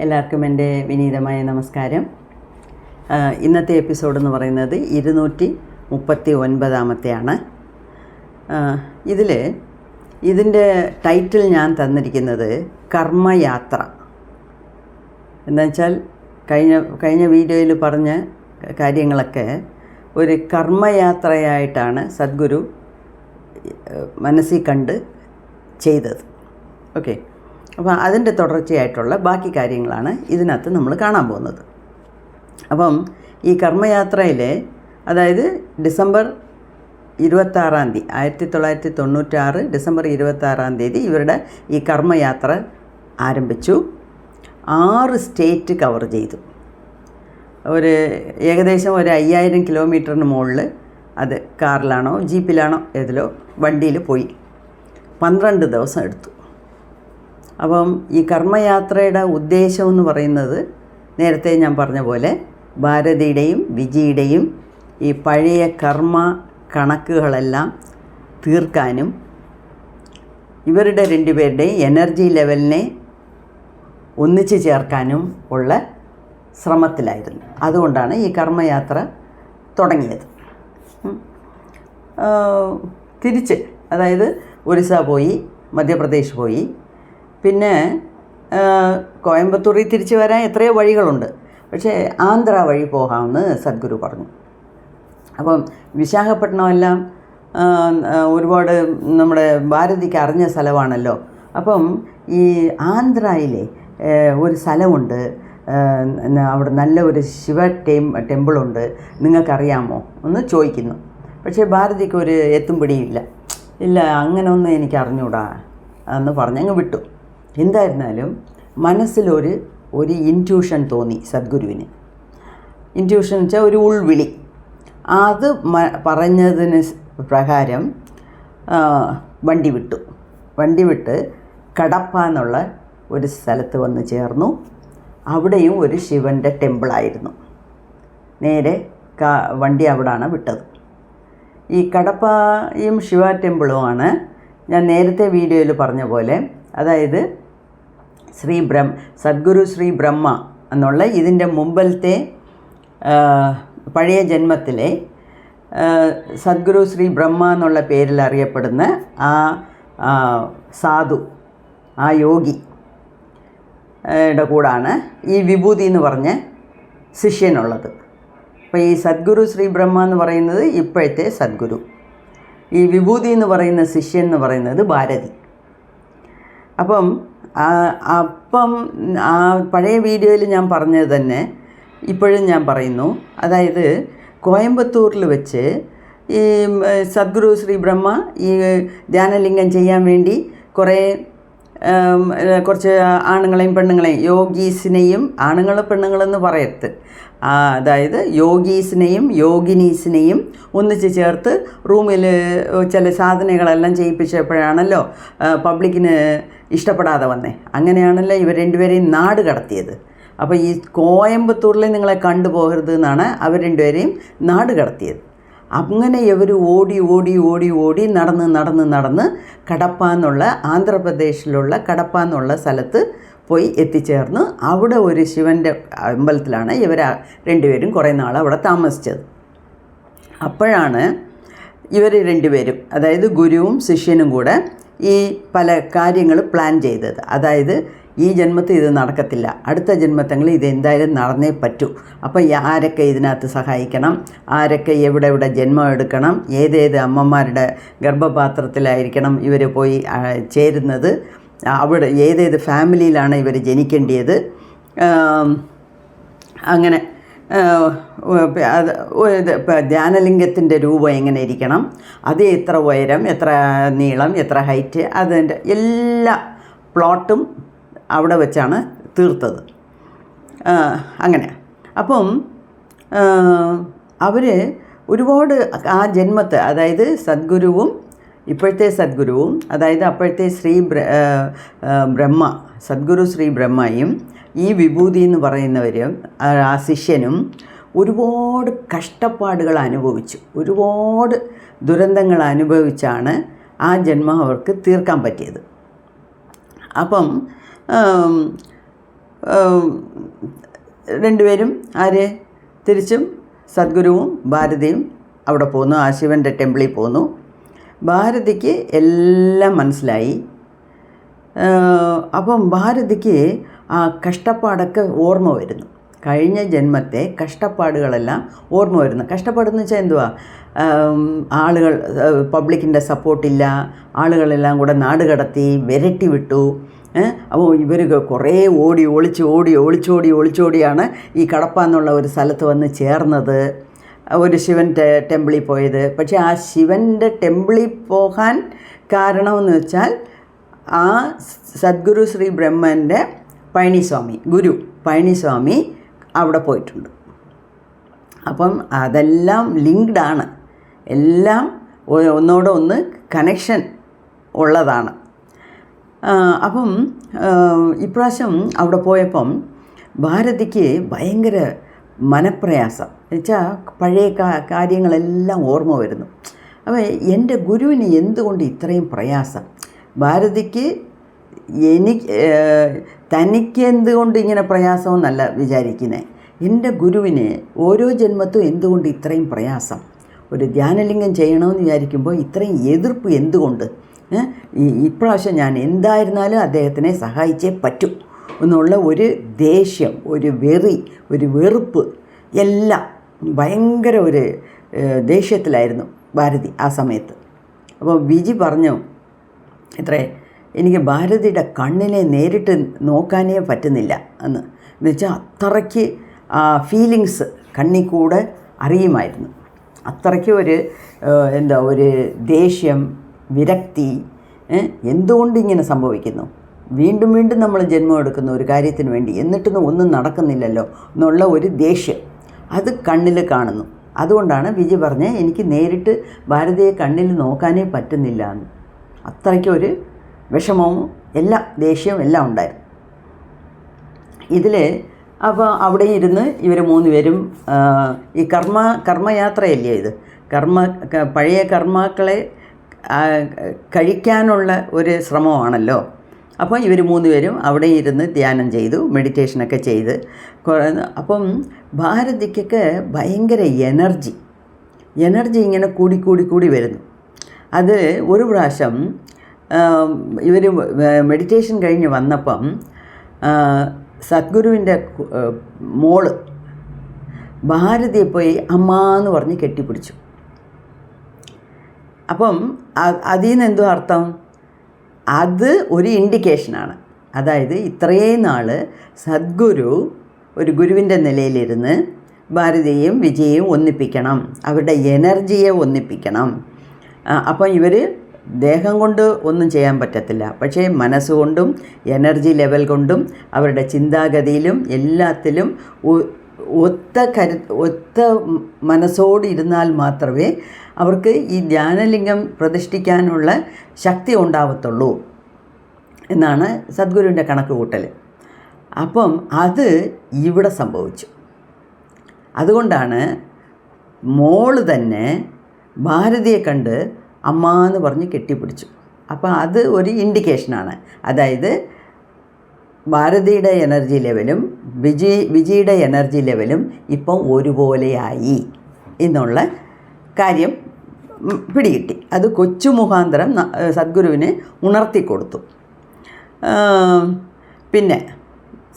എല്ലാവർക്കും എൻ്റെ വിനീതമായ നമസ്കാരം. ഇന്നത്തെ എപ്പിസോഡ് എന്ന് പറയുന്നത് 239-ാമത്തെയാണ്. ഇതിൻ്റെ ടൈറ്റിൽ ഞാൻ തന്നിരിക്കുന്നത് കർമ്മയാത്ര. എന്നുവെച്ചാൽ കഴിഞ്ഞ വീഡിയോയിൽ പറഞ്ഞ കാര്യങ്ങളൊക്കെ ഒരു കർമ്മയാത്രയായിട്ടാണ് സദ്ഗുരു മനസ്സിൽ കണ്ട് ചെയ്തത്. ഓക്കെ, അപ്പോൾ അതിൻ്റെ തുടർച്ചയായിട്ടുള്ള ബാക്കി കാര്യങ്ങളാണ് ഇതിനകത്ത് നമ്മൾ കാണാൻ പോകുന്നത്. അപ്പം ഈ കർമ്മയാത്രയിൽ, അതായത് ഡിസംബർ 26 1996 ഡിസംബർ 26 ഇവരുടെ ഈ കർമ്മയാത്ര ആരംഭിച്ചു. 6 സ്റ്റേറ്റ് കവർ ചെയ്തു. ഏകദേശം 5000 കിലോമീറ്ററിന് മുകളിൽ, അത് കാറിലാണോ ജീപ്പിലാണോ ഏതിലോ വണ്ടിയിൽ പോയി 12 ദിവസം എടുത്തു. അപ്പം ഈ കർമ്മയാത്രയുടെ ഉദ്ദേശം എന്ന് പറയുന്നത് നേരത്തെ ഞാൻ പറഞ്ഞ പോലെ ഭാരതിയുടെയും വിജിയുടെയും ഈ പഴയ കർമ്മ കണക്കുകളെല്ലാം തീർക്കാനും ഇവരുടെ രണ്ടുപേരുടെയും എനർജി ലെവലിനെ ഒന്നിച്ച് ചേർക്കാനും ഉള്ള ശ്രമത്തിലായിരുന്നു. അതുകൊണ്ടാണ് ഈ കർമ്മയാത്ര തുടങ്ങിയത്. തിരിച്ച്, അതായത് ഒറീസ പോയി, മധ്യപ്രദേശ് പോയി, പിന്നെ കോയമ്പത്തൂരിൽ തിരിച്ച് വരാൻ എത്രയോ വഴികളുണ്ട്, പക്ഷേ ആന്ധ്ര വഴി പോകാമെന്ന് സദ്ഗുരു പറഞ്ഞു. അപ്പം വിശാഖപട്ടണമെല്ലാം ഒരുപാട് നമ്മുടെ ഭാരതിക്ക് അറിഞ്ഞ സ്ഥലമാണല്ലോ. അപ്പം ഈ ആന്ധ്രയിലെ ഒരു സ്ഥലമുണ്ട്, അവിടെ നല്ല ഒരു ശിവ ടെമ്പിളുണ്ട്, നിങ്ങൾക്കറിയാമോ എന്ന് ചോദിക്കുന്നു. പക്ഷേ ഭാരതിക്ക് ഒരു എത്തും പിടിയില്ല. ഇല്ല, അങ്ങനെ ഒന്നും എനിക്ക് അറിഞ്ഞൂടാ എന്ന് പറഞ്ഞങ്ങ് വിട്ടു. എന്തായിരുന്നാലും മനസ്സിലൊരു ഇൻറ്റ്യൂഷൻ തോന്നി സദ്ഗുരുവിന്. ഇൻറ്റ്യൂഷൻ വെച്ചാൽ ഒരു ഉൾവിളി. അത് പറഞ്ഞതിന് പ്രകാരം വണ്ടി വിട്ട് കടപ്പ എന്നുള്ള ഒരു സ്ഥലത്ത് വന്ന് ചേർന്നു. അവിടെയും ഒരു ശിവൻ്റെ ടെമ്പിളായിരുന്നു. നേരെ വണ്ടി അവിടാണ് വിട്ടത്. ഈ കടപ്പയും ശിവ ടെമ്പിളുമാണ് ഞാൻ നേരത്തെ വീഡിയോയിൽ പറഞ്ഞ പോലെ, അതായത് സദ്ഗുരു ശ്രീ ബ്രഹ്മ എന്നുള്ള ഇതിൻ്റെ മുമ്പിലത്തെ പഴയ ജന്മത്തിലെ സദ്ഗുരു ശ്രീ ബ്രഹ്മ എന്നുള്ള പേരിൽ അറിയപ്പെടുന്ന ആ സാധു, ആ യോഗിയുടെ കൂടാണ് ഈ വിഭൂതി എന്ന് പറഞ്ഞ ശിഷ്യനുള്ളത്. അപ്പോൾ ഈ സദ്ഗുരു ശ്രീ ബ്രഹ്മ എന്ന് പറയുന്നത് ഇപ്പോഴത്തെ സദ്ഗുരു, ഈ വിഭൂതി എന്ന് പറയുന്ന ശിഷ്യൻ എന്ന് പറയുന്നത് ഭാരതി. അപ്പം ആ പഴയ വീഡിയോയിൽ ഞാൻ പറഞ്ഞത് തന്നെ ഇപ്പോഴും ഞാൻ പറയുന്നു. അതായത് കോയമ്പത്തൂരിൽ വെച്ച് ഈ സദ്ഗുരു ശ്രീ ബ്രഹ്മ ഈ ധ്യാനലിംഗം ചെയ്യാൻ വേണ്ടി കുറച്ച് ആണുങ്ങളെയും പെണ്ണുങ്ങളെയും, യോഗീസിനെയും, ആണുങ്ങൾ പെണ്ണുങ്ങളെന്ന് പറയരുത്, അതായത് യോഗീസിനെയും യോഗിനീസിനെയും ഒന്നിച്ച് ചേർത്ത് റൂമിൽ ചില സാധനങ്ങളെല്ലാം ചെയ്യിപ്പിച്ചപ്പോഴാണല്ലോ പബ്ലിക്കിന് ഇഷ്ടപ്പെടാതെ വന്നേ. അങ്ങനെയാണല്ലോ ഇവർ രണ്ടുപേരെയും നാട് കടത്തിയത്. അപ്പോൾ ഈ കോയമ്പത്തൂരിൽ നിങ്ങളെ കണ്ടുപോകരുത് എന്നാണ് അവർ രണ്ടുപേരെയും നാട് കടത്തിയത്. അങ്ങനെ ഇവർ ഓടി നടന്ന് കടപ്പ എന്നുള്ള, ആന്ധ്രാപ്രദേശിലുള്ള കടപ്പ എന്നുള്ള സ്ഥലത്ത് പോയി എത്തിച്ചേർന്ന് അവിടെ ഒരു ശിവൻ്റെ അമ്പലത്തിലാണ് ഇവർ രണ്ടുപേരും കുറേ നാൾ അവിടെ താമസിച്ചത്. അപ്പോഴാണ് ഇവർ രണ്ടുപേരും, അതായത് ഗുരുവും ശിഷ്യനും കൂടെ ഈ പല കാര്യങ്ങൾ പ്ലാൻ ചെയ്തത്. അതായത് ഈ ജന്മത്തിൽ ഇത് നടക്കത്തില്ല, അടുത്ത ജന്മത്തിൽ ഇത് എന്തായാലും നടന്നേ പറ്റൂ. അപ്പോൾ ആരൊക്കെ ഇതിനകത്ത് സഹായിക്കണം, ആരൊക്കെ എവിടെ ജന്മം എടുക്കണം, ഏതേത് അമ്മമാരുടെ ഗർഭപാത്രത്തിലായിരിക്കണം ഇവർ പോയി ചേരുന്നത്, അവിടെ ഏതേത് ഫാമിലിയിലാണ് ഇവർ ജനിക്കേണ്ടത്, അങ്ങനെ ധ്യാനലിംഗത്തിൻ്റെ രൂപം എങ്ങനെ ഇരിക്കണം, അത് എത്ര ഉയരം, എത്ര നീളം, എത്ര ഹൈറ്റ്, അതിൻ്റെ എല്ലാ പ്ലോട്ടും അവിടെ വെച്ചാണ് തീർത്തത്. അങ്ങനെ അപ്പം അവർ ഒരുപാട് ആ ജന്മത്ത്, അതായത് സദ്ഗുരുവും ഇപ്പോഴത്തെ സദ്ഗുരുവും, അതായത് അപ്പോഴത്തെ സദ്ഗുരു ശ്രീ ബ്രഹ്മയും ഈ വിഭൂതി എന്ന് പറയുന്നവരും ആ ശിഷ്യനും ഒരുപാട് കഷ്ടപ്പാടുകൾ അനുഭവിച്ചു, ഒരുപാട് ദുരന്തങ്ങൾ അനുഭവിച്ചാണ് ആ ജന്മം അവർക്ക് തീർക്കാൻ പറ്റിയത്. അപ്പം രണ്ടുപേരും തിരിച്ചും സദ്ഗുരുവും ഭാരതിയും അവിടെ പോന്നു, ആ ശിവൻ്റെ ടെമ്പിളിൽ പോന്നു. ഭാരതിക്ക് എല്ലാം മനസ്സിലായി. അപ്പം ഭാരതിക്ക് ആ കഷ്ടപ്പാടൊക്കെ ഓർമ്മ വരുന്നു. കഴിഞ്ഞ ജന്മത്തെ കഷ്ടപ്പാടുകളെല്ലാം ഓർമ്മ വരുന്നു. കഷ്ടപ്പാടെന്ന് വെച്ചാൽ എന്തുവാ? ആളുകൾ, പബ്ലിക്കിൻ്റെ സപ്പോർട്ടില്ല, ആളുകളെല്ലാം കൂടെ നാട് കടത്തി വിരട്ടി വിട്ടു. അപ്പോൾ ഇവർ കുറേ ഒളിച്ചോടിയാണ് ഈ കടപ്പ എന്നുള്ള ഒരു സ്ഥലത്ത് വന്ന് ചേർന്നത്, ഒരു ശിവൻ്റെ ടെമ്പിളിൽ പോയത്. പക്ഷേ ആ ശിവൻ്റെ ടെമ്പിളിൽ പോകാൻ കാരണമെന്ന് വെച്ചാൽ ആ സദ്ഗുരു ശ്രീ ബ്രഹ്മൻ്റെ ഗുരു പഴനിസ്വാമി അവിടെ പോയിട്ടുണ്ട്. അപ്പം അതെല്ലാം ലിങ്ക്ഡാണ്, എല്ലാം ഒന്നോടൊന്ന് കണക്ഷൻ ഉള്ളതാണ്. അപ്പം ഇപ്രാവശ്യം അവിടെ പോയപ്പം ഭാരതിക്ക് ഭയങ്കര മനപ്രയാസം എന്നുവെച്ചാൽ പഴയ കാര്യങ്ങളെല്ലാം ഓർമ്മ വരുന്നു. അപ്പോൾ എൻ്റെ ഗുരുവിന് എന്തുകൊണ്ട് ഇത്രയും പ്രയാസം? ഭാരതിക്ക് തനിക്ക് എന്തുകൊണ്ട് ഇങ്ങനെ പ്രയാസമെന്നല്ല വിചാരിക്കുന്നത്. എൻ്റെ ഗുരുവിന് ഓരോ ജന്മത്തും എന്തുകൊണ്ട് ഇത്രയും പ്രയാസം? ഒരു ധ്യാനലിംഗം ചെയ്യണമെന്ന് വിചാരിക്കുമ്പോൾ ഇത്രയും എതിർപ്പ് എന്തുകൊണ്ട്? ഇപ്രാവശ്യം ഞാൻ എന്തായിരുന്നാലും അദ്ദേഹത്തിനെ സഹായിച്ചേ പറ്റൂ എന്നുള്ള ഒരു ദേഷ്യം, ഒരു വെറി, ഒരു വെറുപ്പ്, എല്ലാം ഭയങ്കര ഒരു ദേഷ്യത്തിലായിരുന്നു ഭാരതി ആ സമയത്ത്. അപ്പോൾ വിജി പറഞ്ഞു, എനിക്ക് ഭാരതിയുടെ കണ്ണിനെ നേരിട്ട് നോക്കാനേ പറ്റുന്നില്ല എന്നുവെച്ചാൽ അത്രയ്ക്ക് ഫീലിങ്സ് കണ്ണിൽ കൂടെ അറിയുമായിരുന്നു. അത്രയ്ക്ക് ഒരു ദേഷ്യം, വിരക്തി, എന്തുകൊണ്ട് ഇങ്ങനെ സംഭവിക്കുന്നു? വീണ്ടും വീണ്ടും നമ്മൾ ജന്മം എടുക്കുന്ന ഒരു കാര്യത്തിന് വേണ്ടി എന്നിട്ടൊന്നും ഒന്നും നടക്കുന്നില്ലല്ലോ എന്നുള്ള ഒരു ദേഷ്യം അത് കണ്ണിൽ കാണുന്നു. അതുകൊണ്ടാണ് വിജി പറഞ്ഞത്, എനിക്ക് നേരിട്ട് ഭാരതിയെ കണ്ണിൽ നോക്കാനേ പറ്റുന്നില്ല എന്ന്. അത്രയ്ക്കൊരു വിഷമവും എല്ലാം ദേഷ്യവും എല്ലാം ഉണ്ടായിരുന്നു ഇതിൽ. അപ്പോൾ അവിടെ ഇരുന്ന് ഇവർ 3 പേരും ഈ കർമ്മയാത്രയല്ലേ ഇത്, പഴയ കർമാക്കളെ കഴിക്കാനുള്ള ഒരു ശ്രമമാണല്ലോ. അപ്പോൾ ഇവർ 3 പേരും അവിടെ ഇരുന്ന് ധ്യാനം ചെയ്തു, മെഡിറ്റേഷനൊക്കെ ചെയ്ത്. അപ്പം ഭാരതിക്കൊക്കെ ഭയങ്കര എനർജി ഇങ്ങനെ കൂടി വരുന്നു. അത് ഒരു പ്രാവശ്യം ഇവർ മെഡിറ്റേഷൻ കഴിഞ്ഞ് വന്നപ്പം സദ്ഗുരുവിൻ്റെ മോള് ഭാരതിയെ പോയി അമ്മാന്ന് പറഞ്ഞ് കെട്ടിപ്പിടിച്ചു. അപ്പം അതിൽ നിന്ന് എന്തോ അർത്ഥം? അത് ഒരു ഇൻഡിക്കേഷനാണ്. അതായത് ഇത്രയും നാൾ സദ്ഗുരു ഒരു ഗുരുവിൻ്റെ നിലയിലിരുന്ന് ഭാരതിയെയും വിജയെയും ഒന്നിപ്പിക്കണം, അവരുടെ എനർജിയെ ഒന്നിപ്പിക്കണം. അപ്പം ഇവർ ദേശം കൊണ്ട് ഒന്നും ചെയ്യാൻ പറ്റത്തില്ല, പക്ഷേ മനസ്സുകൊണ്ടും എനർജി ലെവൽ കൊണ്ടും അവരുടെ ചിന്താഗതിയിലും എല്ലാത്തിലും ഒത്ത മനസ്സോടിരുന്നാൽ മാത്രമേ അവർക്ക് ഈ ധ്യാനലിംഗം പ്രതിഷ്ഠിക്കാനുള്ള ശക്തി ഉണ്ടാവത്തുള്ളൂ എന്നാണ് സദ്ഗുരുവിൻ്റെ കണക്ക് കൂട്ടൽ. അപ്പം അത് ഇവിടെ സംഭവിച്ചു. അതുകൊണ്ടാണ് മോള് തന്നെ ഭാരതിയെ കണ്ട് അമ്മ എന്ന് പറഞ്ഞ് കെട്ടിപ്പിടിച്ചു. അപ്പോൾ അത് ഒരു ഇൻഡിക്കേഷനാണ്. അതായത് ഭാരതിയുടെ എനർജി ലെവലും വിജിയുടെ എനർജി ലെവലും ഇപ്പം ഒരുപോലെയായി എന്നുള്ള കാര്യം പിടികിട്ടി. അത് കൊച്ചു മുഖാന്തരം സദ്ഗുരുവിന് ഉണർത്തിക്കൊടുത്തു. പിന്നെ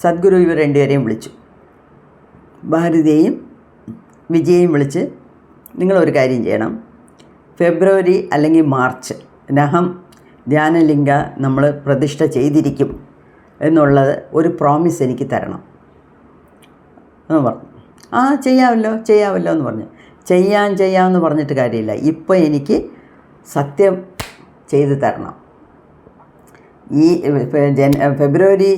സദ്ഗുരു ഇവർ 2 പേരെയും വിളിച്ചു, ഭാരതിയെയും വിജയെയും വിളിച്ച്, നിങ്ങളൊരു കാര്യം ചെയ്യണം, ഫെബ്രുവരി അല്ലെങ്കിൽ മാർച്ച് നഹം ധ്യാനലിംഗ നമ്മൾ പ്രതിഷ്ഠ ചെയ്തിരിക്കും എന്നുള്ളത് ഒരു പ്രോമിസ് എനിക്ക് തരണം എന്ന് പറഞ്ഞു. ചെയ്യാമല്ലോ എന്ന് പറഞ്ഞു. ചെയ്യാമെന്ന് പറഞ്ഞിട്ട് കാര്യമില്ല, ഇപ്പോൾ എനിക്ക് സത്യം ചെയ്തു തരണം. ഈ ഫെബ്രുവരി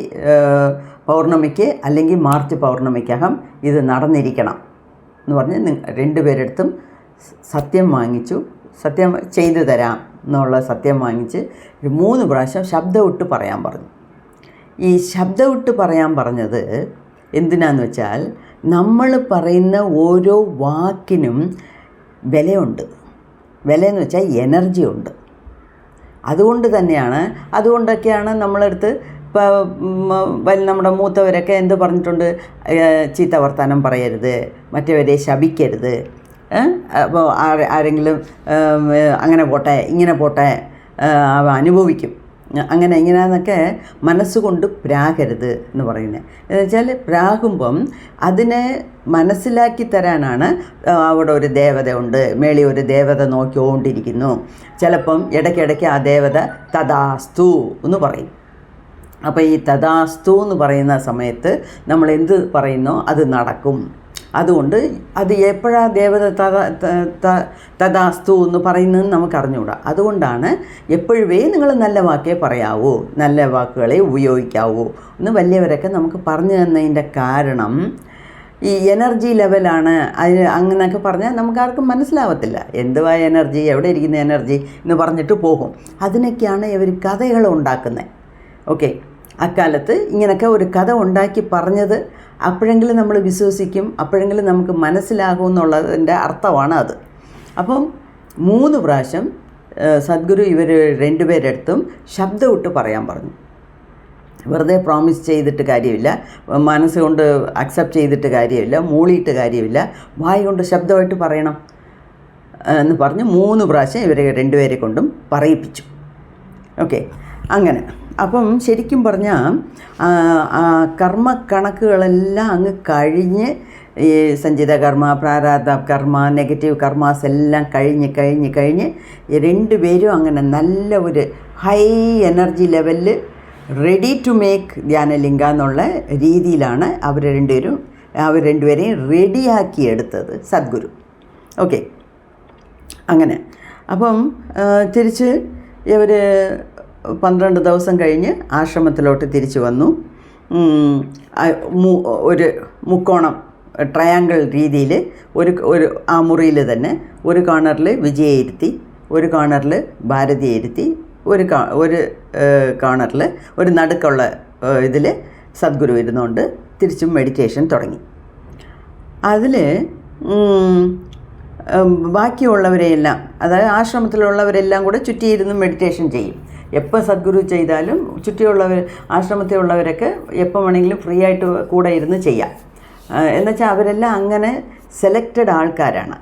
പൗർണമിക്ക് അല്ലെങ്കിൽ മാർച്ച് പൗർണമിക്കകം ഇത് നടന്നിരിക്കണം എന്ന് പറഞ്ഞ് 2 പേരെടുത്തും സത്യം വാങ്ങിച്ചു. സത്യം ചെയ്തു തരാം എന്നുള്ള സത്യം വാങ്ങിച്ച് 3 പ്രാവശ്യം ശബ്ദമിട്ട് പറയാൻ പറഞ്ഞു. ഈ ശബ്ദമിട്ട് പറയാൻ പറഞ്ഞത് എന്തിനാന്ന് വെച്ചാൽ, നമ്മൾ പറയുന്ന ഓരോ വാക്കിനും വിലയുണ്ട്. വിലയെന്ന് വെച്ചാൽ എനർജി ഉണ്ട്. അതുകൊണ്ടൊക്കെയാണ് നമ്മളെടുത്ത് ഇപ്പോൾ നമ്മുടെ മൂത്തവരൊക്കെ എന്ത് പറഞ്ഞിട്ടുണ്ട്? ചീത്ത വർത്താനം പറയരുത്, മറ്റവരെ ശപിക്കരുത്, അപ്പോൾ ആരെങ്കിലും അങ്ങനെ പോട്ടെ ഇങ്ങനെ പോട്ടെ അവ അനുഭവിക്കും, അങ്ങനെ ഇങ്ങനെയെന്നൊക്കെ മനസ്സുകൊണ്ട് പ്രാകരുത് എന്ന് പറയുന്നത്. എന്നുവെച്ചാൽ പ്രാകുമ്പം അതിനെ മനസ്സിലാക്കി തരാനാണ്. അവിടെ ഒരു ദേവത ഉണ്ട്, മേളി ഒരു ദേവത നോക്കിക്കൊണ്ടിരിക്കുന്നു, ചിലപ്പം ഇടയ്ക്കിടയ്ക്ക് ആ ദേവത തഥാസ്തു എന്ന് പറയും. അപ്പോൾ ഈ തഥാസ്തു എന്ന് പറയുന്ന സമയത്ത് നമ്മൾ എന്ത് പറയുന്നോ അത് നടക്കും. അതുകൊണ്ട് അത് എപ്പോഴാണ് ദേവത തഥാസ്തു എന്ന് പറയുന്നതെന്ന് നമുക്ക് അറിഞ്ഞുകൂടാ. അതുകൊണ്ടാണ് എപ്പോഴുമേ നിങ്ങൾ നല്ല വാക്കേ പറയാവൂ, നല്ല വാക്കുകളെ ഉപയോഗിക്കാവൂ എന്ന് വലിയവരൊക്കെ നമുക്ക് പറഞ്ഞു തന്നതിൻ്റെ കാരണം ഈ എനർജി ലെവലാണ്. അതിന് അങ്ങനെയൊക്കെ പറഞ്ഞാൽ നമുക്കാർക്കും മനസ്സിലാവത്തില്ല. എന്തുവാ എനർജി, എവിടെ ഇരിക്കുന്ന എനർജി എന്ന് പറഞ്ഞിട്ട് പോകും. അതിനൊക്കെയാണ് ഇവർ കഥകൾ ഉണ്ടാക്കുന്നത്. ഓക്കെ, അക്കാലത്ത് ഇങ്ങനെയൊക്കെ ഒരു കഥ ഉണ്ടാക്കി പറഞ്ഞത് അപ്പോഴെങ്കിലും നമ്മൾ വിശ്വസിക്കും, അപ്പോഴെങ്കിലും നമുക്ക് മനസ്സിലാകും എന്നുള്ളതിൻ്റെ അർത്ഥമാണ് അത്. അപ്പം 3 പ്രാവശ്യം സദ്ഗുരു ഇവർ രണ്ടുപേരെടുത്തും ശബ്ദമിട്ട് പറയാൻ പറഞ്ഞു. വെറുതെ പ്രോമിസ് ചെയ്തിട്ട് കാര്യമില്ല, മനസ്സുകൊണ്ട് അക്സെപ്റ്റ് ചെയ്തിട്ട് കാര്യമില്ല, മൂളിയിട്ട് കാര്യമില്ല, വായ് കൊണ്ട് ശബ്ദമായിട്ട് പറയണം എന്ന് പറഞ്ഞ് 3 പ്രാവശ്യം ഇവരെ രണ്ടുപേരെ കൊണ്ടും പറയിപ്പിച്ചു. ഓക്കെ, അങ്ങനെ. അപ്പം ശരിക്കും പറഞ്ഞാൽ കർമ്മ കണക്കുകളെല്ലാം അങ്ങ് കഴിഞ്ഞ്, ഈ സഞ്ചിത കർമ്മ, പ്രാരാബ്ധ കർമ്മ, നെഗറ്റീവ് കർമാസ് എല്ലാം കഴിഞ്ഞ് രണ്ടുപേരും അങ്ങനെ നല്ല ഒരു ഹൈ എനർജി ലെവലിൽ റെഡി ടു മേക്ക് ധ്യാനലിംഗ എന്നുള്ള രീതിയിലാണ് അവർ രണ്ടുപേരെയും റെഡിയാക്കി എടുത്തത് സദ്ഗുരു. ഓക്കെ, അങ്ങനെ. അപ്പം തിരിച്ച് ഇവർ 12 ദിവസം കഴിഞ്ഞ് ആശ്രമത്തിലോട്ട് തിരിച്ചു വന്നു. ഒരു മുക്കോണം ട്രയാങ്കിൾ രീതിയിൽ ഒരു ആ മുറിയിൽ തന്നെ ഒരു കോർണറിൽ വിജയെ ഇരുത്തി, ഒരു കോർണറിൽ ഭാരതിയെ ഇരുത്തി, ഒരു കോർണറിൽ ഒരു നടുക്കുള്ള ഇതിൽ സദ്ഗുരു ഇരുന്നുകൊണ്ട് തിരിച്ചും മെഡിറ്റേഷൻ തുടങ്ങി. അതിൽ ബാക്കിയുള്ളവരെയെല്ലാം, അതായത് ആശ്രമത്തിലുള്ളവരെല്ലാം കൂടെ ചുറ്റിയിരുന്ന് മെഡിറ്റേഷൻ ചെയ്യും. എപ്പോൾ സദ്ഗുരു ചെയ്താലും ആശ്രമത്തിലുള്ളവരൊക്കെ എപ്പോൾ വേണമെങ്കിലും ഫ്രീ ആയിട്ട് കൂടെ ഇരുന്ന് ചെയ്യാം. എന്നുവെച്ചാൽ അവരെല്ലാം അങ്ങനെ സെലക്റ്റഡ് ആൾക്കാരാണ്.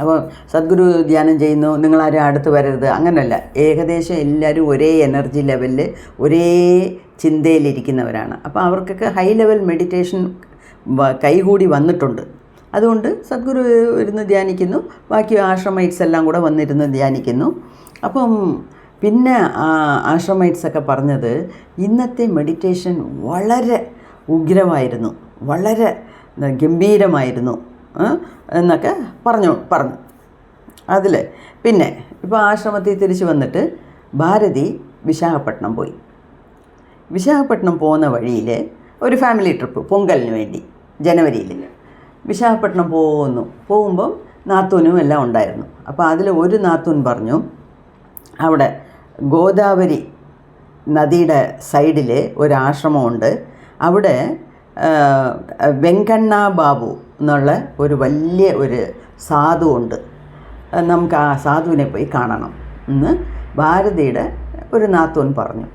അപ്പോൾ സദ്ഗുരു ധ്യാനം ചെയ്യുന്നു, നിങ്ങളാരും അടുത്ത് വരരുത്, അങ്ങനെയല്ല. ഏകദേശം എല്ലാവരും ഒരേ എനർജി ലെവലിൽ ഒരേ ചിന്തയിലിരിക്കുന്നവരാണ്. അപ്പോൾ അവർക്കൊക്കെ ഹൈ ലെവൽ മെഡിറ്റേഷൻ കൈകൂടി വന്നിട്ടുണ്ട്. അതുകൊണ്ട് സദ്ഗുരു ഇരുന്ന് ധ്യാനിക്കുന്നു, ബാക്കി ആശ്രമൈറ്റ്സ് എല്ലാം കൂടെ വന്നിരുന്ന് ധ്യാനിക്കുന്നു. അപ്പം പിന്നെ ആശ്രമൈറ്റ്സൊക്കെ പറഞ്ഞത് ഇന്നത്തെ മെഡിറ്റേഷൻ വളരെ ഉഗ്രമായിരുന്നു, വളരെ ഗംഭീരമായിരുന്നു എന്നൊക്കെ പറഞ്ഞു. അതിൽ പിന്നെ ഇപ്പോൾ ആശ്രമത്തിൽ തിരിച്ചു വന്നിട്ട് ഭാരതി വിശാഖപട്ടണം പോയി. വിശാഖപട്ടണം പോകുന്ന വഴിയിൽ ഒരു ഫാമിലി ട്രിപ്പ് പൊങ്കലിന് വേണ്ടി ജനുവരിയിൽ വിശാഖപട്ടണം പോകുമ്പം നാത്തൂനും എല്ലാം ഉണ്ടായിരുന്നു. അപ്പോൾ അതിൽ ഒരു നാത്തൂൻ പറഞ്ഞു, അവിടെ ഗോദാവരി നദിയുടെ സൈഡിൽ ഒരു ആശ്രമമുണ്ട്, അവിടെ വെങ്കണ്ണ ബാബു എന്നുള്ള ഒരു വലിയ ഒരു സാധുവുണ്ട്, നമുക്ക് ആ സാധുവിനെ പോയി കാണണം എന്ന് ഭാരതിയുടെ ഒരു നാത്തൂൻ പറഞ്ഞു.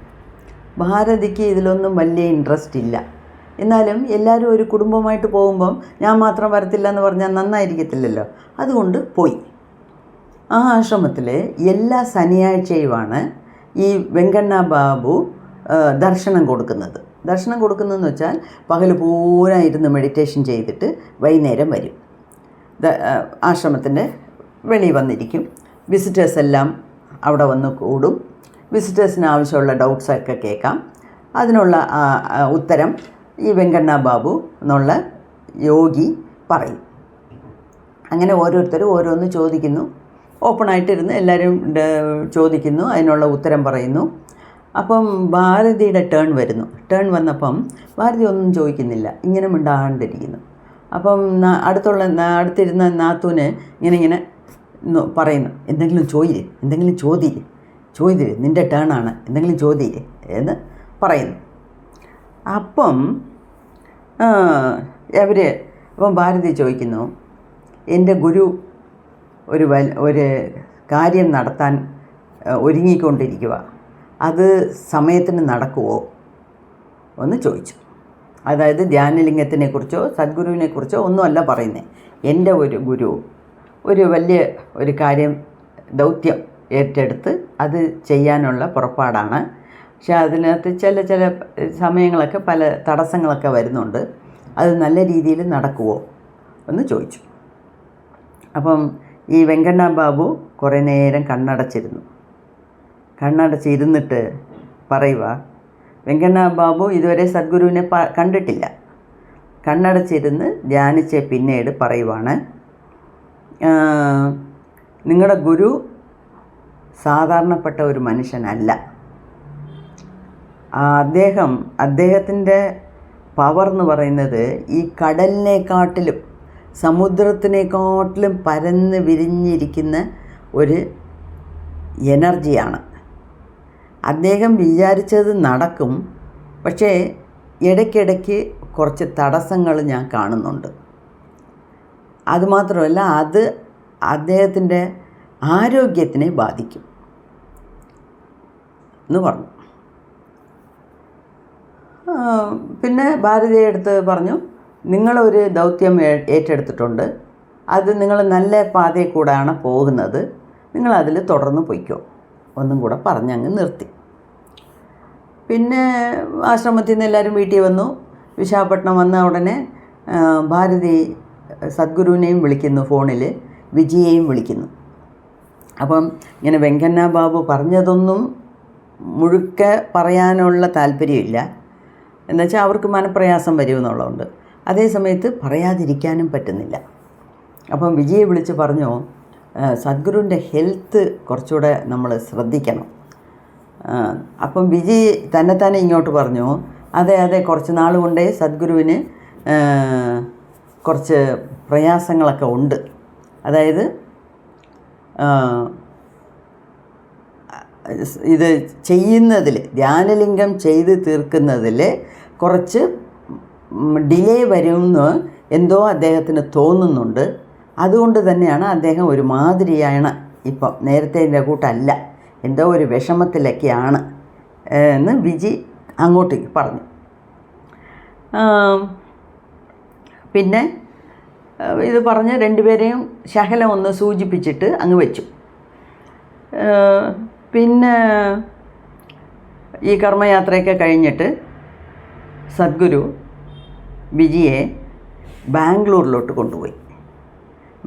ഭാരതിക്ക് ഇതിലൊന്നും വലിയ ഇൻട്രസ്റ്റ് ഇല്ല. എന്നാലും എല്ലാവരും ഒരു കുടുംബമായിട്ട് പോകുമ്പം ഞാൻ മാത്രം വരത്തില്ല എന്ന് പറഞ്ഞാൽ നന്നായിരിക്കത്തില്ലല്ലോ. അതുകൊണ്ട് പോയി. ആ ആശ്രമത്തിൽ എല്ലാ ശനിയാഴ്ചയുമാണ് ഈ വെങ്കണ്ണ ബാബു ദർശനം കൊടുക്കുന്നതെന്ന് വെച്ചാൽ പകൽ പൂരം ഇരുന്ന് മെഡിറ്റേഷൻ ചെയ്തിട്ട് വൈകുന്നേരം വരും. ആശ്രമത്തിൻ്റെ വെളിയിൽ വന്നിരിക്കും. വിസിറ്റേഴ്സ് എല്ലാം അവിടെ വന്ന് കൂടും. വിസിറ്റേഴ്സിന് ആവശ്യമുള്ള ഡൗട്ട്സൊക്കെ കേൾക്കാം. അതിനുള്ള ഉത്തരം ഈ വെങ്കണ്ണ ബാബു എന്നുള്ള യോഗി പറയും. അങ്ങനെ ഓരോരുത്തരും ഓരോന്ന് ചോദിക്കുന്നു. ഓപ്പണായിട്ടിരുന്ന് എല്ലാവരും ചോദിക്കുന്നു, അതിനുള്ള ഉത്തരം പറയുന്നു. അപ്പം ഭാരതിയുടെ ടേൺ വന്നപ്പം ഭാരതി ഒന്നും ചോദിക്കുന്നില്ല, ഇങ്ങനെ മിണ്ടാണ്ടിരിക്കുന്നു. അപ്പം അടുത്തിരുന്ന നാത്തൂന് ഇങ്ങനെ പറയുന്നു, എന്തെങ്കിലും ചോദിര്, നിൻ്റെ ടേണാണ്, എന്തെങ്കിലും ചോദിര് എന്ന് പറയുന്നു. അപ്പം അപ്പം ഭാരതി ചോദിക്കുന്നു, എൻ്റെ ഗുരു ഒരു കാര്യം നടത്താൻ ഒരുങ്ങിക്കൊണ്ടിരിക്കുക, അത് സമയത്തിന് നടക്കുമോ എന്ന് ചോദിച്ചു. അതായത് ധ്യാനലിംഗത്തിനെക്കുറിച്ചോ സദ്ഗുരുവിനെക്കുറിച്ചോ ഒന്നുമല്ല പറയുന്നത്. എൻ്റെ ഒരു ഗുരു ഒരു വലിയ ഒരു കാര്യം ദൗത്യം ഏറ്റെടുത്ത് അത് ചെയ്യാനുള്ള പുറപ്പാടാണ്. പക്ഷേ അതിനകത്ത് ചില സമയങ്ങളൊക്കെ പല തടസ്സങ്ങളൊക്കെ വരുന്നുണ്ട്. അത് നല്ല രീതിയിൽ നടക്കുമോ എന്ന് ചോദിച്ചു. അപ്പം ഈ വെങ്കണ്ണ ബാബു കുറേ നേരം കണ്ണടച്ചിരുന്നിട്ട് പറയുക, വെങ്കണ്ണ ബാബു ഇതുവരെ സദ്ഗുരുവിനെ കണ്ടിട്ടില്ല. കണ്ണടച്ചിരുന്ന് ധ്യാനിച്ച് പിന്നീട് പറയുവാണ്, നിങ്ങളുടെ ഗുരു സാധാരണപ്പെട്ട ഒരു മനുഷ്യനല്ല. അദ്ദേഹത്തിൻ്റെ പവർ എന്ന് പറയുന്നത് ഈ കടലിനെക്കാട്ടിലും സമുദ്രത്തിനെക്കാട്ടിലും പരന്ന് വിരിഞ്ഞിരിക്കുന്ന ഒരു എനർജിയാണ്. അദ്ദേഹം വിചാരിച്ചത് നടക്കും, പക്ഷേ ഇടയ്ക്കിടയ്ക്ക് കുറച്ച് തടസ്സങ്ങൾ ഞാൻ കാണുന്നുണ്ട്. അതുമാത്രമല്ല, അത് അദ്ദേഹത്തിൻ്റെ ആരോഗ്യത്തിനെ ബാധിക്കും എന്ന് പറഞ്ഞു. പിന്നെ ഭാരതിയെ അടുത്ത് പറഞ്ഞു, നിങ്ങളൊരു ദൗത്യം ഏറ്റെടുത്തിട്ടുണ്ട്, അത് നിങ്ങൾ നല്ല പാതയിൽ കൂടെയാണ് പോകുന്നത്, നിങ്ങളതിൽ തുടർന്ന് പൊയ്ക്കോ ഒന്നും കൂടെ പറഞ്ഞങ്ങ് നിർത്തി. പിന്നെ ആശ്രമത്തിൽ നിന്ന് എല്ലാവരും വീട്ടിൽ വന്നു. വിശാഖപട്ടണം വന്ന ഉടനെ ഭാരതി സദ്ഗുരുവിനെയും വിളിക്കുന്നു, ഫോണിൽ വിജയെയും വിളിക്കുന്നു. അപ്പം ഇങ്ങനെ വെങ്കണ്ണ ബാബു പറഞ്ഞതൊന്നും മുഴുക്കെ പറയാനുള്ള താല്പര്യമില്ല. എന്നുവെച്ചാൽ അവർക്ക് മനപ്രയാസം വരുമെന്നുള്ളതുകൊണ്ട്. അതേ സമയത്ത് പറയാതിരിക്കാനും പറ്റുന്നില്ല. അപ്പം വിജയെ വിളിച്ച് പറഞ്ഞു, സദ്ഗുരുവിൻ്റെ ഹെൽത്ത് കുറച്ചുകൂടെ നമ്മൾ ശ്രദ്ധിക്കണം. അപ്പം വിജയ് തന്നെ ഇങ്ങോട്ട് പറഞ്ഞു, അതെ കുറച്ച് നാൾ കൊണ്ടേ സദ്ഗുരുവിന് കുറച്ച് പ്രയാസങ്ങളൊക്കെ ഉണ്ട്. അതായത് ഇത് ചെയ്യുന്നതിൽ, ധ്യാനലിംഗം ചെയ്ത് തീർക്കുന്നതിൽ കുറച്ച് ഡിലേ വരുമെന്ന് എന്തോ അദ്ദേഹത്തിന് തോന്നുന്നുണ്ട്. അതുകൊണ്ട് തന്നെയാണ് അദ്ദേഹം ഒരു മാതിരിയാണ് ഇപ്പം, നേരത്തെ കൂട്ടല്ല, എന്തോ ഒരു വിഷമത്തിലൊക്കെയാണ് എന്ന് വിജി അങ്ങോട്ടേക്ക് പറഞ്ഞു. പിന്നെ ഇത് പറഞ്ഞ് രണ്ടുപേരെയും ശകലം ഒന്ന് സൂചിപ്പിച്ചിട്ട് അങ്ങ് വെച്ചു. പിന്നെ ഈ കർമ്മയാത്രയൊക്കെ കഴിഞ്ഞിട്ട് സദ്ഗുരു വിജിയെ ബാംഗ്ലൂരിലോട്ട് കൊണ്ടുപോയി.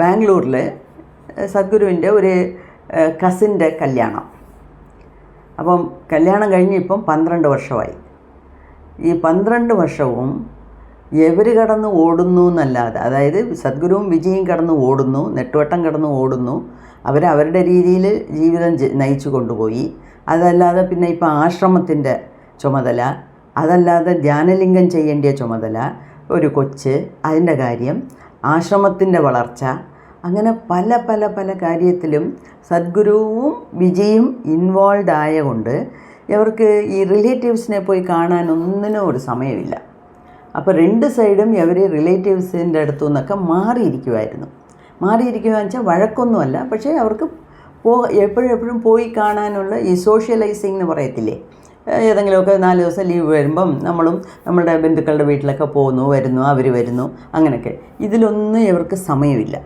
ബാംഗ്ലൂരിൽ സദ്ഗുരുവിൻ്റെ ഒരു കസിൻ്റെ കല്യാണം. അപ്പം കല്യാണം കഴിഞ്ഞ് ഇപ്പം 12 വർഷമായി. ഈ 12 വർഷവും എവർ കടന്ന് ഓടുന്നു എന്നല്ലാതെ, അതായത് സദ്ഗുരുവും വിജയും കടന്ന് ഓടുന്നു, നെട്ടുവട്ടം കടന്ന് ഓടുന്നു, അവരവരുടെ രീതിയിൽ ജീവിതം നയിച്ചു കൊണ്ടുപോയി. അതല്ലാതെ പിന്നെ ഇപ്പോൾ ആശ്രമത്തിൻ്റെ ചുമതല, അതല്ലാതെ ധ്യാനലിംഗം ചെയ്യേണ്ട ചുമതല, ഒരു കൊച്ച്, അതിൻ്റെ കാര്യം, ആശ്രമത്തിൻ്റെ വളർച്ച, അങ്ങനെ പല പല പല കാര്യത്തിലും സദ്ഗുരുവും വിജയും ഇൻവോൾവ് ആയതുകൊണ്ട് ഇവർക്ക് ഈ റിലേറ്റീവ്സിനെ പോയി കാണാൻ ഒന്നിനും ഒരു സമയമില്ല. അപ്പോൾ 2 സൈഡും ഇവർ റിലേറ്റീവ്സിൻ്റെ അടുത്തു നിന്നൊക്കെ മാറിയിരിക്കുക വെച്ചാൽ വഴക്കൊന്നുമല്ല, പക്ഷേ അവർക്ക് എപ്പോഴും പോയി കാണാനുള്ള ഈ സോഷ്യലൈസിങ് എന്ന് പറയത്തില്ലേ, ഏതെങ്കിലുമൊക്കെ 4 ദിവസം ലീവ് വരുമ്പം നമ്മളും നമ്മളുടെ ബന്ധുക്കളുടെ വീട്ടിലൊക്കെ വരുന്നു, അവർ വരുന്നു, അങ്ങനെയൊക്കെ. ഇതിലൊന്നും ഇവർക്ക് സമയമില്ല.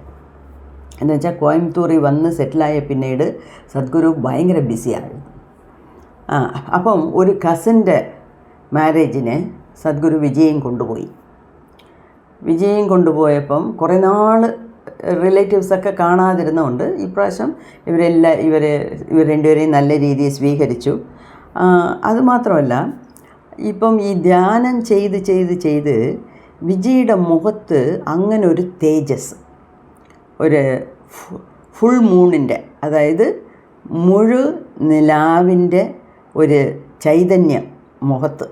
എന്ന് വെച്ചാൽ കോയമ്പത്തൂരിൽ വന്ന് സെറ്റിലായ പിന്നീട് സദ്ഗുരു ഭയങ്കര ബിസിയായിരുന്നു. അപ്പം ഒരു കസിൻ്റെ മാരേജിന് സദ്ഗുരു വിജയം കൊണ്ടുപോയപ്പം കുറേ നാൾ റിലേറ്റീവ്സൊക്കെ കാണാതിരുന്നതുകൊണ്ട് ഇപ്രാവശ്യം ഇവർ രണ്ടുപേരെയും നല്ല രീതിയിൽ സ്വീകരിച്ചു. അതുമാത്രമല്ല, ഇപ്പം ഈ ധ്യാനം ചെയ്ത് വിജയുടെ മുഖത്ത് അങ്ങനെ ഒരു തേജസ്, ഒരു ഫുൾ മൂണിൻ്റെ, അതായത് നിലാവിൻ്റെ ഒരു ചൈതന്യം മുഖത്ത്,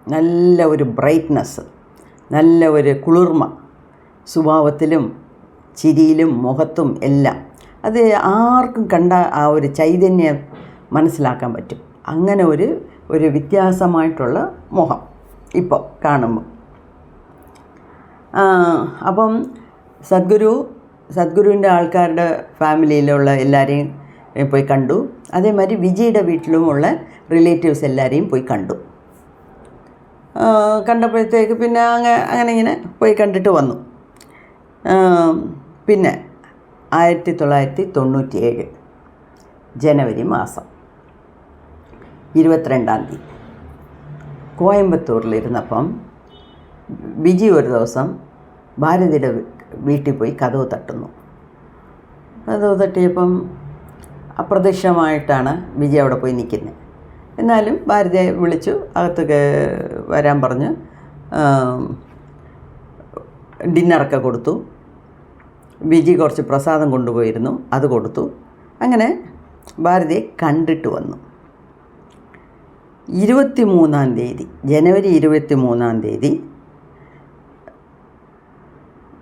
നല്ല ഒരു ബ്രൈറ്റ്നസ്, നല്ല ഒരു കുളിർമ സ്വഭാവത്തിലും ചിരിയിലും മുഖത്തും എല്ലാം. അത് ആർക്കും കണ്ട ആ ഒരു ചൈതന്യം മനസ്സിലാക്കാൻ പറ്റും. അങ്ങനെ ഒരു വ്യത്യാസമായിട്ടുള്ള മുഖം ഇപ്പോൾ കാണുമ്പോൾ. അപ്പം സദ്ഗുരുവിൻ്റെ ആൾക്കാരുടെ ഫാമിലിയിലുള്ള എല്ലാവരെയും പോയി കണ്ടു. അതേമാതിരി വിജിയുടെ വീട്ടിലുമുള്ള റിലേറ്റീവ്സ് എല്ലാവരെയും പോയി കണ്ടു. കണ്ടപ്പോഴത്തേക്ക് പിന്നെ അങ്ങനെ ഇങ്ങനെ പോയി കണ്ടിട്ട് വന്നു. പിന്നെ 1997 ജനുവരി മാസം 22-ാം തീയതി കോയമ്പത്തൂരിലിരുന്നപ്പം വിജി ഒരു ദിവസം ഭാരതിയുടെ വീട്ടിൽ പോയി കതവ് തട്ടുന്നു. കതവ് തട്ടിയപ്പം അപ്രത്യക്ഷമായിട്ടാണ് വിജി അവിടെ പോയി നിൽക്കുന്നത്. എന്നാലും ഭാരതിയെ വിളിച്ചു അകത്തേക്ക് വരാൻ പറഞ്ഞ് ഡിന്നറൊക്കെ കൊടുത്തു. വിജി കുറച്ച് പ്രസാദം കൊണ്ടുപോയിരുന്നു, അത് കൊടുത്തു. അങ്ങനെ ഭാരതിയെ കണ്ടിട്ട് വന്നു. 23-ാം തീയതി ജനുവരി 23-ാം തീയതി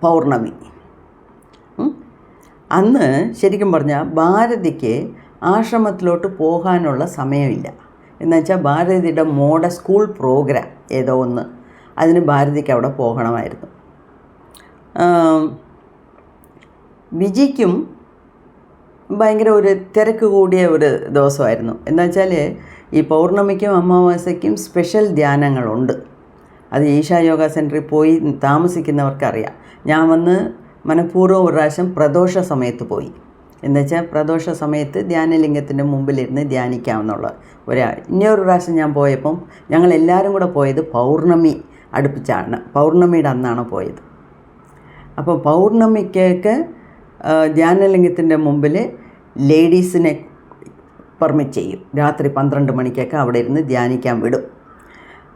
പൗർണമി. അന്ന് ശരിക്കും പറഞ്ഞാൽ ഭാരതിക്ക് ആശ്രമത്തിലോട്ട് പോകാനുള്ള സമയമില്ല. എന്നുവെച്ചാൽ ഭാരതിയുടെ മോഡൽ സ്കൂൾ പ്രോഗ്രാം ഏതോ ഒന്ന്, അതിന് ഭാരതിക്ക് അവിടെ പോകണമായിരുന്നു. വിജിക്കും ഭയങ്കര ഒരു തിരക്ക് കൂടിയ ഒരു ദിവസമായിരുന്നു. എന്നുവെച്ചാൽ ഈ പൗർണമിക്കും അമാവാസ്യയ്ക്കും സ്പെഷ്യൽ ധ്യാനങ്ങളുണ്ട്. അത് ഈശാ യോഗ സെൻറ്ററിൽ പോയി താമസിക്കുന്നവർക്കറിയാം. ഞാൻ വന്ന് മനഃപൂർവ്വം ഒരു പ്രാവശ്യം പ്രദോഷ സമയത്ത് പോയി. എന്നുവെച്ചാൽ പ്രദോഷ സമയത്ത് ധ്യാനലിംഗത്തിൻ്റെ മുമ്പിലിരുന്ന് ധ്യാനിക്കാമെന്നുള്ള ഇനിയൊരു പ്രാവശ്യം ഞാൻ പോയപ്പം ഞങ്ങളെല്ലാവരും കൂടെ പോയത് പൗർണമി അടുപ്പിച്ചാണ്, പൗർണമിയുടെ അന്നാണ് പോയത്. അപ്പോൾ പൗർണമിക്കൊക്കെ ധ്യാനലിംഗത്തിൻ്റെ മുമ്പിൽ ലേഡീസിനെ പെർമിറ്റ് ചെയ്യും. രാത്രി 12 മണിക്കൊക്കെ അവിടെ ഇരുന്ന് ധ്യാനിക്കാൻ വിടും.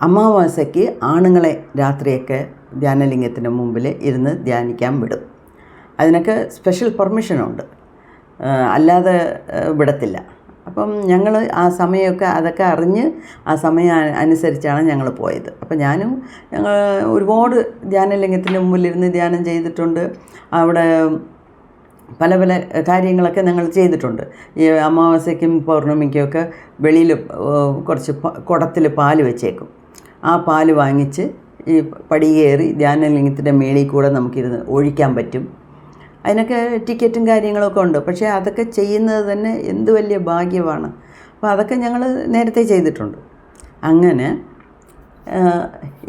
അമാവാസ്യയ്ക്ക് ആണുങ്ങളെ രാത്രിയൊക്കെ ധ്യാനലിംഗത്തിൻ്റെ മുമ്പിൽ ഇരുന്ന് ധ്യാനിക്കാൻ വിടും. അതിനൊക്കെ സ്പെഷ്യൽ പെർമിഷനുണ്ട്, അല്ലാതെ വിടത്തില്ല. അപ്പം ഞങ്ങൾ ആ സമയമൊക്കെ അതൊക്കെ അറിഞ്ഞ് ആ സമയം അനുസരിച്ചാണ് ഞങ്ങൾ പോയത്. അപ്പം ഞങ്ങൾ ഒരുപാട് ധ്യാനലിംഗത്തിൻ്റെ മുമ്പിലിരുന്ന് ധ്യാനം ചെയ്തിട്ടുണ്ട്. അവിടെ പല പല കാര്യങ്ങളൊക്കെ ഞങ്ങൾ ചെയ്തിട്ടുണ്ട്. ഈ അമാവാസ്യയ്ക്കും പൗർണമിക്കുമൊക്കെ വെളിയിൽ കുറച്ച് കുടത്തിൽ പാല് വെച്ചേക്കും. ആ പാല് വാങ്ങിച്ച് ഈ പടി കയറി ധ്യാനലിംഗത്തിൻ്റെ മേളിൽ കൂടെ നമുക്കിരുന്ന് ഒഴിക്കാൻ പറ്റും. അതിനൊക്കെ ടിക്കറ്റും കാര്യങ്ങളൊക്കെ ഉണ്ട്. പക്ഷേ അതൊക്കെ ചെയ്യുന്നത് തന്നെ എന്ത് വലിയ ഭാഗ്യമാണ്. അപ്പോൾ അതൊക്കെ ഞങ്ങൾ നേരത്തെ ചെയ്തിട്ടുണ്ട്. അങ്ങനെ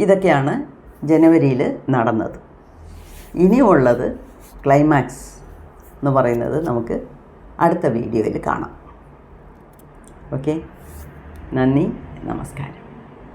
ഇതൊക്കെയാണ് ജനുവരിയിൽ നടന്നത്. ഇനിയുള്ളത് ക്ലൈമാക്സ് എന്ന് പറയുന്നത് നമുക്ക് അടുത്ത വീഡിയോയിൽ കാണാം. ഓക്കെ, നന്ദി, നമസ്കാരം.